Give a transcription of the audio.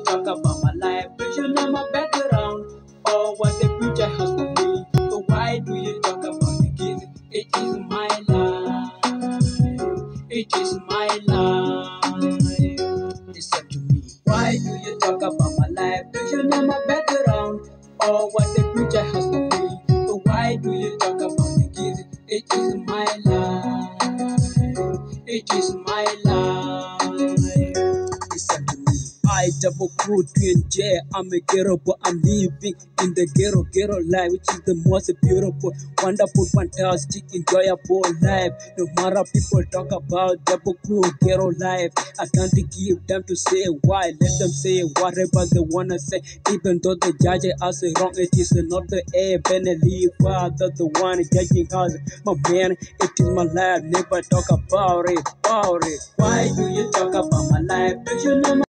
you talk about my life? Do you know my background or what the future has for me? So why do you talk about the kids? It is my life. It is my life. Listen to me. Why do you talk about my life? Do you know my background or what the future has for me? So why do you talk about the kids? It is my life. It is my life. Listen to me. I double crew twin J. I'm a ghetto, but I'm living in the ghetto life, which is the most beautiful, wonderful, fantastic, enjoyable life. No matter people talk about double crew ghetto life, I can't give them to say why. Let them say whatever they wanna say, even though the judge has it wrong. It is not the Benelli Father, the one judging us. My man, it is my life. Never talk about it. Why do you talk about my life? Do you know?